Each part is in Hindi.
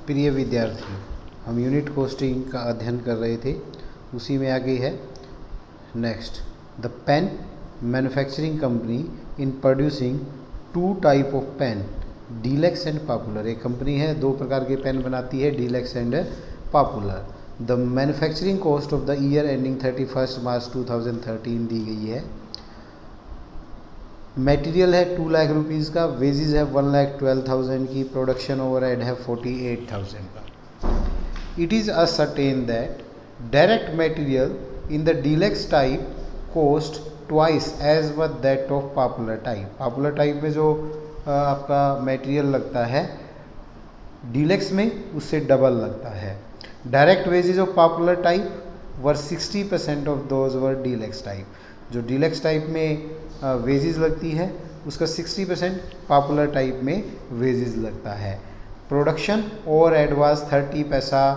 प्रिय विद्यार्थियों, हम यूनिट कॉस्टिंग का अध्ययन कर रहे थे, उसी में आगे है next the pen manufacturing company in producing two type of pen, deluxe and popular. एक कंपनी है, दो प्रकार के पेन बनाती है, deluxe and popular. The manufacturing cost of the year ending 31 March 2013 दी गई है। मटेरियल है 2 लाख रुपीज़ का, वेजेस है 1,12,000 की, प्रोडक्शन ओवरहेड है 48,000 का। It is ascertained that direct material in the deluxe type cost twice as much that of popular type. Popular type में जो आपका मटेरियल लगता है, डीलक्स में उससे डबल लगता है। Direct wages of popular type were 60% of those were deluxe type. जो डीलक्स टाइप में वेजेस लगती है उसका 60% पॉपुलर टाइप में वेजेस लगता है। प्रोडक्शन ओवरहेड वाज 30 पैसा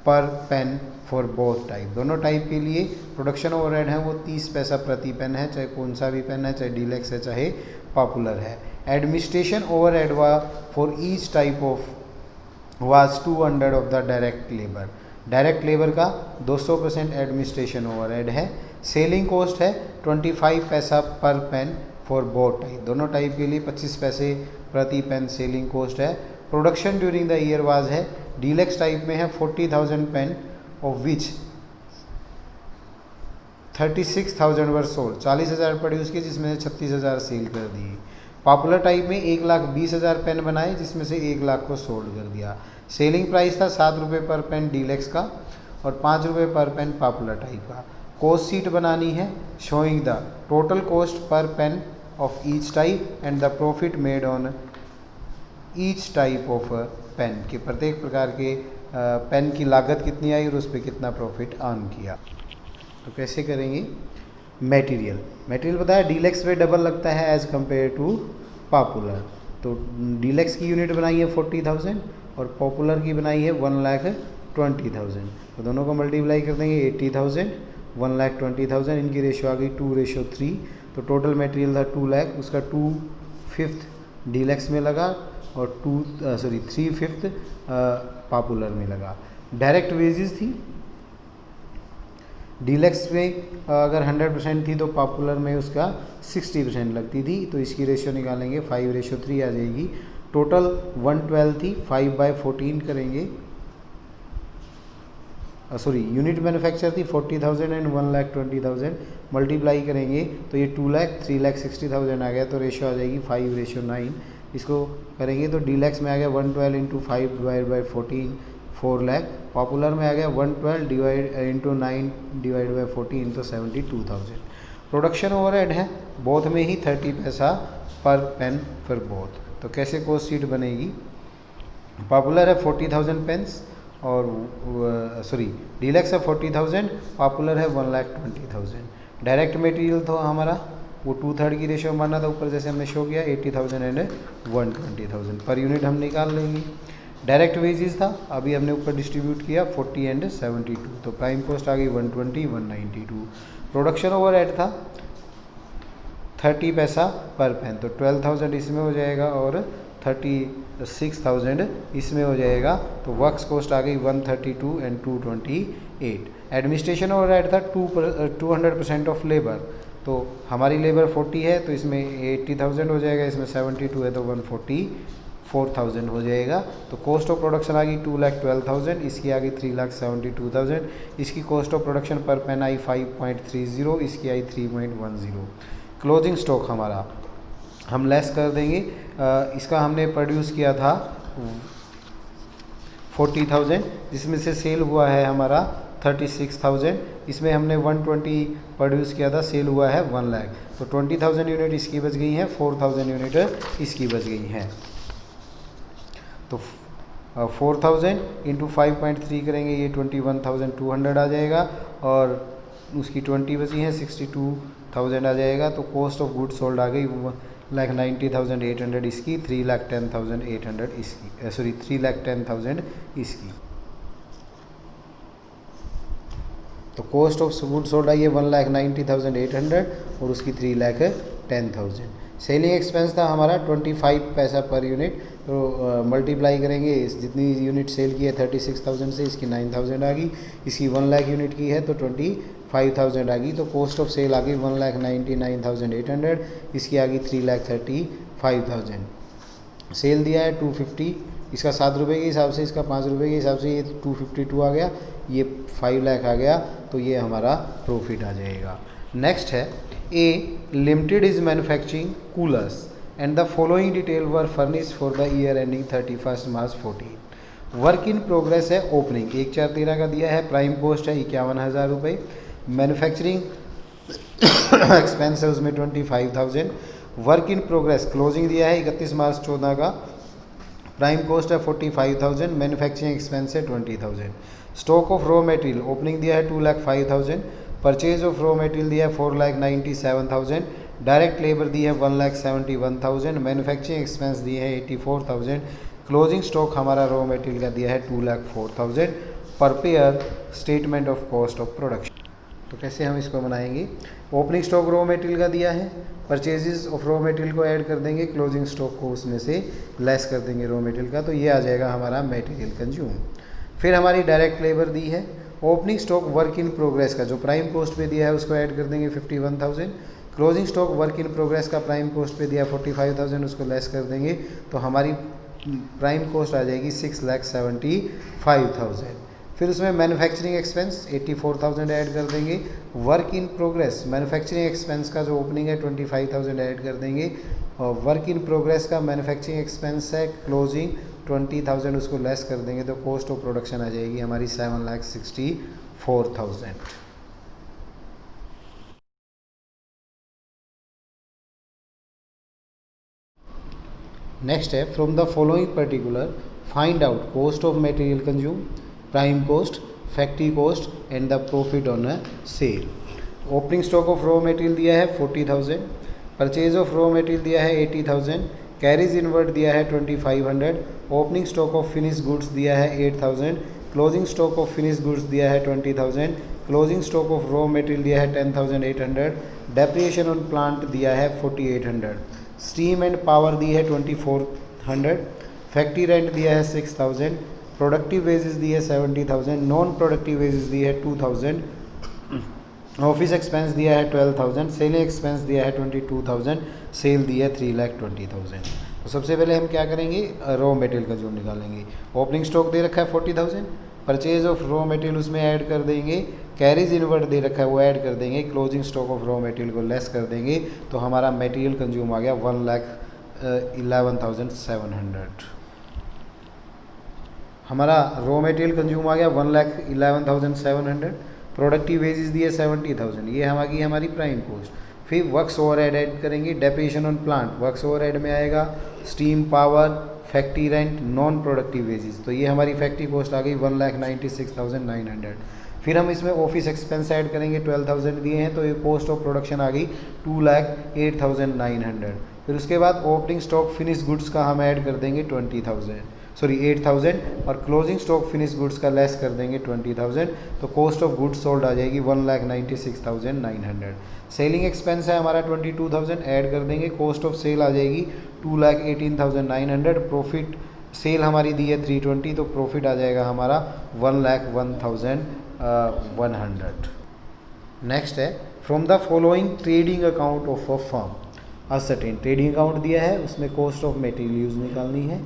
पर पेन फॉर बोथ टाइप। दोनों टाइप के लिए प्रोडक्शन ओवरहेड है वो 30 पैसा प्रति पेन है, चाहे कौन सा भी पेन है, चाहे डीलक्स है चाहे पॉपुलर है। एडमिनिस्ट्रेशन ओवरहेड वा for each type of was 200 of the direct labour. Direct labour का 200% एडमिनिस्ट्रेशन ओवरहेड है। सेलिंग कॉस्ट है 25 पैसा पर पेन फॉर बोथ टाइप। दोनों टाइप के लिए 25 पैसे प्रति पेन सेलिंग कॉस्ट है। Production during the year was है, डीलक्स टाइप में है 40,000 pain of which 36,000 were sold. 40,000 produce किए जिसमें से 36,000 सेल कर दिए। पॉपुलर टाइप में 1,20,000 पेन बनाए जिसमें से 1,00,000 को सोल्ड कर दिया। सेलिंग प्राइस था 7 रुपये पर पेन डीलक्स का और 5 रुपये पर पेन पॉपुलर टाइप का। कॉस्ट शीट बनानी है showing the total cost per pen of each type and the profit made on each type of pen, के प्रत्येक प्रकार के पेन की लागत कितनी आई और उस पर कितना प्रॉफिट अर्न किया। तो कैसे करेंगे? मटेरियल बताया डीलक्स पे डबल लगता है एज कंपेयर टू पॉपुलर। तो डीलक्स की यूनिट बनाई है 40,000 और पॉपुलर की बनाई है 1,20,000। तो दोनों को मल्टीप्लाई कर देंगे 80,000 1,20,000, इनकी रेशो आ गई 2:3। तो टोटल मटेरियल था 2 लाख, उसका 2/5 डीलक्स में लगा और 3/5 पॉपुलर में लगा। डायरेक्ट वेजेस थी डीलक्स में अगर 100% थी तो पॉपुलर में उसका 60% लगती थी। तो इसकी रेशियो निकालेंगे 5:3 आ जाएगी। टोटल 112 थी, 5/14 करेंगे, यूनिट मैन्युफैक्चर थी 40,000 एंड 1,20,000 मल्टीप्लाई करेंगे तो ये 2 लाख 3,60,000 आ गया। तो रेशियो आ जाएगी 5:9। इसको करेंगे तो डीलक्स में आ गया 112 इंटू 5/14 4 लाख। पॉपुलर में आ गया 112 इंटू 9/14 तो 72,000। प्रोडक्शन ओवरहेड है बोथ में ही 30 पैसा पर पेन फॉर बोथ। तो कैसे कॉस्ट शीट बनेगी? पॉपुलर है 40,000 पेन्स और डीलक्स है 40,000, पॉपुलर है 1,20,000। डायरेक्ट मटेरियल तो हमारा वो 2/3 की रेशियो माना था, ऊपर जैसे हमने शो किया 80,000 एंड 120,000 पर यूनिट हम निकाल लेंगे। डायरेक्ट वेजेस था, अभी हमने ऊपर डिस्ट्रीब्यूट किया 40 एंड 72। तो प्राइम कॉस्ट आ गई 120 192। प्रोडक्शन ओवरहेड था 30 पैसा पर पेन, तो 12,000 इसमें हो जाएगा और 36,000 इसमें हो जाएगा। तो वर्क्स कॉस्ट आ गई 132 एंड 228। एडमिनिस्ट्रेशन ओवरहेड था 200% ऑफ लेबर, तो हमारी लेबर 40 है तो इसमें 80,000 हो जाएगा, इसमें 72 है तो 144,000 हो जाएगा। तो कॉस्ट ऑफ प्रोडक्शन आ गई 2,12,000, इसकी आ गई 3,72,000। इसकी कॉस्ट ऑफ प्रोडक्शन पर पेन आई 5.30, इसकी आई 3.10। क्लोजिंग स्टॉक हमारा हम लेस कर देंगे, इसका हमने प्रोड्यूस किया था 40,000 जिसमें से सेल हुआ है हमारा 36,000, इसमें हमने 120 प्रोड्यूस किया था, सेल हुआ है 1 लाख। तो 20,000 यूनिट इसकी बच गई हैं, 4,000 यूनिट इसकी बच गई हैं। तो 4,000 इंटू 5.3 करेंगे ये 21,200 आ जाएगा और उसकी 20 बची हैं 62,000 आ जाएगा। तो कॉस्ट ऑफ गुड सोल्ड आ गई 1,90,800 इसकी, 3,10,800 इसकी, 3,10,000 इसकी। तो cost of good sold I है 1,90,800 और उसकी 3,10,000। सेलिंग एक्सपेंस था हमारा 25 पैसा पर यूनिट, तो मल्टीप्लाई करेंगे जितनी यूनिट सेल की है 36,000 से, इसकी 9,000 आ गई, इसकी 1 लाख यूनिट की है तो 25,000 आ गई, तो कॉस्ट ऑफ सेल आ गई 1,99,800, इसकी आ गई 3,35,000। सेल दिया है 250, इसका 7 रुपये के हिसाब से, इसका 5 रुपये के हिसाब से, ये 252 आ गया, ये 5 लाख आ गया, तो ये हमारा प्रॉफिट आ जाएगा। नेक्स्ट है A limited is manufacturing coolers and the following detail were furnish for the year ending 31 March 14। Work in progress है ओपनिंग 1,413 का दिया है, प्राइम कॉस्ट है 51,000 रुपये, मैन्युफैक्चरिंग एक्सपेंस है उसमें 25,000, वर्क इन प्रोग्रेस क्लोजिंग दिया है 31 मार्च 14 का, प्राइम कॉस्ट है 45,000, मैन्युफैक्चरिंग एक्सपेंस है 20,000। Stock of raw material opening दिया है 2,05,000, परचेज ऑफ रॉ मटेरियल दिया है 4,97,000, डायरेक्ट लेबर दी है 1,71,000, मैन्युफैक्चरिंग एक्सपेंस दिए है 84,000, क्लोजिंग स्टॉक हमारा रॉ मटेरियल का दिया है 2,04,000। Prepare statement of cost of production. तो कैसे हम इसको बनाएंगे, ओपनिंग स्टॉक रॉ मटेरियल का दिया है, परचेजेस ऑफ रॉ मटेरियल को ऐड कर देंगे, क्लोजिंग स्टॉक को उसमें से लेस कर देंगे रॉ मटेरियल का, तो ये आ जाएगा हमारा मटेरियल कंज्यूम। फिर हमारी डायरेक्ट लेबर दी है, opening stock work in progress का जो प्राइम कॉस्ट पे दिया है उसको ऐड कर देंगे 51,000, closing stock work in progress का प्राइम कॉस्ट पे दिया 45,000 उसको लेस कर देंगे, तो हमारी प्राइम कॉस्ट आ जाएगी 6,75,000। फिर उसमें मैन्युफैक्चरिंग एक्सपेंस 84,000 ऐड कर देंगे, work in progress manufacturing expense का जो ओपनिंग है 25,000 ऐड कर देंगे, और वर्क इन प्रोग्रेस का मैन्युफैक्चरिंग एक्सपेंस है क्लोजिंग 20,000 उसको लेस कर देंगे, तो कॉस्ट ऑफ प्रोडक्शन आ जाएगी हमारी 7,64,000। नेक्स्ट है from the following particular find out cost of material consume, prime cost, factory cost and the profit on a sale. Opening stock of raw material दिया है 40,000, परचेज ऑफ रॉ मटेरियल दिया है 80,000, कैरीज इनवर्ड दिया है 2,500, opening stock of finish goods दिया है 8,000, closing stock of finish goods दिया है 20,000, closing stock of raw material दिया है 10,800, डेप्रिसिएशन ऑन प्लांट दिया है 4,800, स्टीम एंड पावर दी है 2,400, फैक्ट्री रेंट दिया है 6,000, प्रोडक्टिव वेजेस दी है 70,000, नॉन प्रोडक्टिव वेजेस दी है 2,000, ऑफिस एक्सपेंस दिया है 12,000, सेलिंग एक्सपेंस दिया है 22,000, सेल दी है 3,20,000। तो सबसे पहले हम क्या करेंगे, रॉ मटेरियल का जो निकालेंगे। ओपनिंग स्टॉक दे रखा है 40,000, परचेज ऑफ रॉ मटेरियल उसमें ऐड कर देंगे, कैरीज इनवर्ड दे रखा है वो ऐड कर देंगे, closing stock of raw material को लेस कर देंगे, तो हमारा मटेरियल कंज्यूम आ गया 1,11,700। हमारा रॉ मटेरियल कंज्यूम आ गया 1,11,700, प्रोडक्टिव वेजेस दिए 70,000, ये हमारी प्राइम कॉस्ट। फिर वर्क्स ओवरहेड ऐड करेंगे, depreciation on plant works overhead में आएगा, steam power, factory rent, non productive wages, तो ये हमारी फैक्ट्री कॉस्ट आ गई 1,96,900। फिर हम इसमें ऑफिस एक्सपेंस ऐड करेंगे 12,000 दिए हैं, तो ये कॉस्ट ऑफ प्रोडक्शन आ गई 2,08,900। फिर उसके बाद ओपनिंग स्टॉक फिनिश गुड्स का हम ऐड कर देंगे 8,000 और क्लोजिंग स्टॉक फिनिश गुड्स का लेस कर देंगे 20,000, तो कॉस्ट ऑफ गुड्स सोल्ड आ जाएगी 1,96,900। सेलिंग एक्सपेंस है हमारा 22,000 ऐड कर देंगे, कॉस्ट ऑफ सेल आ जाएगी 2,18,900, प्रॉफिट सेल हमारी दी है 320, तो प्रॉफिट आ जाएगा हमारा 1,01,100। नेक्स्ट है from the following trading account of a firm ascertain, trading account दिया है उसमें कॉस्ट ऑफ मटेरियल यूज निकालनी है,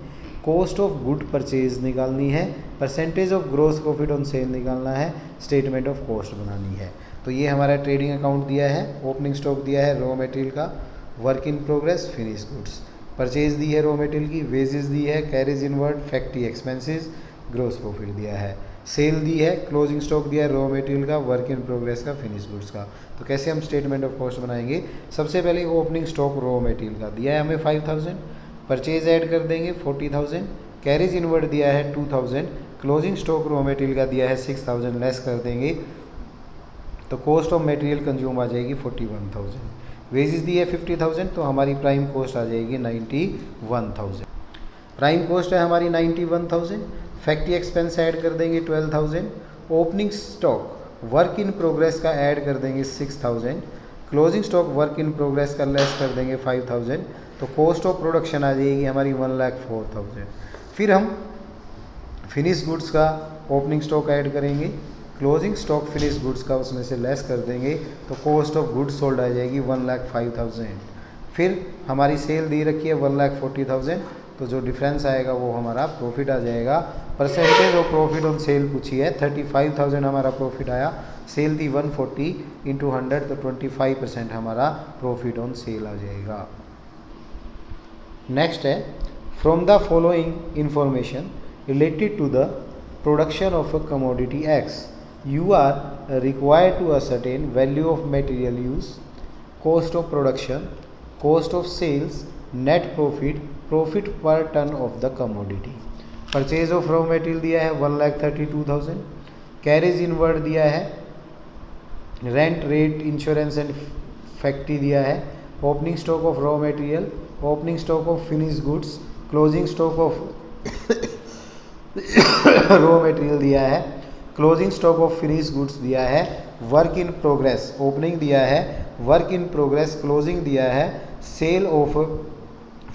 कॉस्ट ऑफ गुड परचेज निकालनी है, percentage of gross profit on sale निकालना है, स्टेटमेंट ऑफ कॉस्ट बनानी है। तो ये हमारा ट्रेडिंग अकाउंट दिया है, ओपनिंग स्टॉक दिया है रॉ मटेरियल का, work in progress finish goods, purchase दी है रॉ मटेरियल की, वेजेस दी है, carriage inward, factory expenses, gross profit दिया है, सेल दी है, क्लोजिंग स्टॉक दिया है रॉ मटेरियल का, वर्क इन प्रोग्रेस का, फिनिश गुड्स का। तो कैसे हम स्टेटमेंट ऑफ कॉस्ट बनाएंगे, सबसे पहले ओपनिंग स्टॉक रॉ मटेरियल का दिया है हमें 5,000, परचेज ऐड कर देंगे 40,000, कैरेज इनवर्ड दिया है 2,000, क्लोजिंग स्टॉक रॉ मटेरियल का दिया है 6,000 लेस कर देंगे, तो कॉस्ट ऑफ मटेरियल कंज्यूम आ जाएगी 41,000, वेजेस दी है 50,000, तो हमारी प्राइम कॉस्ट आ जाएगी 91,000। प्राइम कॉस्ट है हमारी 91,000, फैक्ट्री एक्सपेंस ऐड कर देंगे 12,000, opening stock work in progress का ऐड कर देंगे 6,000, closing stock work in progress का लेस कर देंगे 5000, तो कॉस्ट ऑफ प्रोडक्शन आ जाएगी हमारी 1,04,000। फिर हम फिनिश गुड्स का ओपनिंग स्टॉक ऐड करेंगे, क्लोजिंग स्टॉक फिनिश गुड्स का उसमें से लेस कर देंगे, तो कॉस्ट ऑफ गुड्स सोल्ड आ जाएगी 1,05,000। फिर हमारी सेल दी रखी है 1,40,000, तो जो डिफरेंस आएगा वो हमारा प्रॉफिट आ जाएगा। Percentage of profit on cell पूछी है, 35,000 हमारा प्रॉफिट आया, सेल थी 140 इंटू 100, तो 25% हमारा प्रॉफिट ऑन सेल आ जाएगा। नेक्स्ट है, from the following information related to the production of a commodity X, you are required to ascertain value of material use, cost of production, cost of sales, net profit, profit per ton of the commodity। Purchase of raw material दिया है 1,32,000, कैरेज इनवर्ड दिया है, rent rate insurance and factory दिया है, opening stock of raw material, opening stock of finish goods, closing stock of raw material दिया है, closing stock of finish goods दिया है, वर्क इन प्रोग्रेस ओपनिंग दिया है, वर्क इन प्रोग्रेस क्लोजिंग दिया है, सेल ऑफ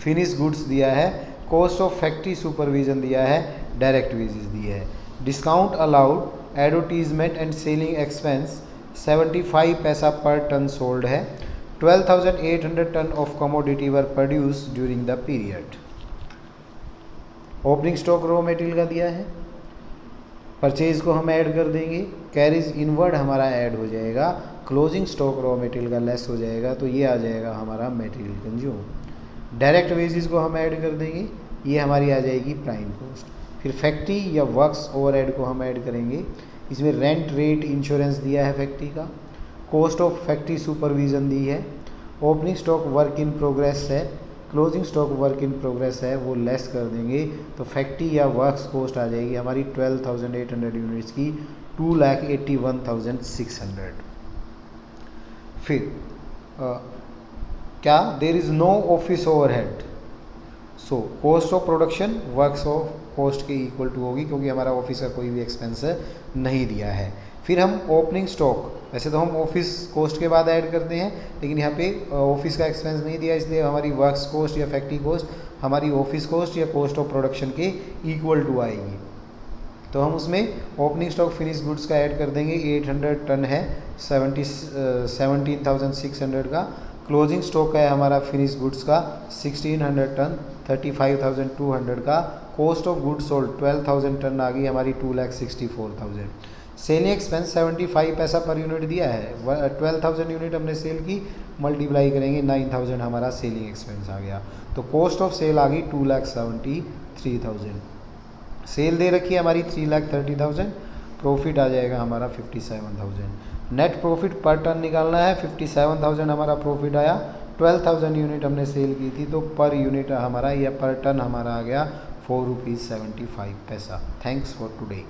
फिनिश गुड्स दिया है, कॉस्ट ऑफ फैक्ट्री सुपरविजन दिया है, डायरेक्ट वेजेस दिए है। Discount allowed advertisement and selling expense 75 पैसा पर टन सोल्ड है। 12,800 ton of commodity were produce during the period. Opening stock raw material का दिया है, परचेज को हम ऐड कर देंगे, कैरेज इनवर्ड हमारा ऐड हो जाएगा, क्लोजिंग स्टॉक रॉ मटेरियल का लेस हो जाएगा, तो ये आ जाएगा हमारा मटेरियल कंज्यूम। डायरेक्ट वेजेस को हम ऐड कर देंगे, ये हमारी आ जाएगी प्राइम कॉस्ट। फिर फैक्ट्री या वर्क्स ओवरहेड को हम ऐड करेंगे, इसमें रेंट रेट इंश्योरेंस दिया है फैक्ट्री का, कॉस्ट ऑफ फैक्ट्री सुपरविजन दी है, opening stock work in progress है, closing stock work in progress है, वो लेस कर देंगे, तो फैक्ट्री या वर्क्स कॉस्ट आ जाएगी हमारी 12,800 यूनिट्स की 2,81,600। फिर क्या there is no office overhead, so cost of production works of cost के इक्वल टू होगी, क्योंकि हमारा ऑफिस का कोई भी एक्सपेंस नहीं दिया है। फिर हम ओपनिंग स्टॉक, वैसे तो हम ऑफिस कॉस्ट के बाद ऐड करते हैं, लेकिन यहाँ पे ऑफिस का एक्सपेंस नहीं दिया, इसलिए हमारी वर्क्स कॉस्ट या फैक्ट्री कॉस्ट हमारी ऑफिस कॉस्ट या कॉस्ट ऑफ प्रोडक्शन के इक्वल टू आएगी। तो हम उसमें ओपनिंग स्टॉक फिनिश गुड्स का ऐड कर देंगे, 800 टन है 17,600 का, क्लोजिंग स्टॉक है हमारा फिनिश गुड्स का 1600 टन 35,200 का, cost of goods sold 12,000 ton आ गई हमारी 2,64,000। सेलिंग एक्सपेंस 75 पैसा पर यूनिट दिया है, 12,000 यूनिट हमने सेल की, मल्टीप्लाई करेंगे 9,000 हमारा सेलिंग एक्सपेंस आ गया, तो कॉस्ट ऑफ सेल आ गई 2,73,000। सेल दे रखी है हमारी 3,30,000, प्रॉफिट आ जाएगा हमारा 57,000। नेट प्रॉफिट पर टन निकालना है, 57,000 हमारा प्रॉफिट आया, 12,000 यूनिट हमने सेल की थी, तो पर यूनिट हमारा या पर टन हमारा आ गया 4 रुपीज़ 75 पैसा। Thanks for today.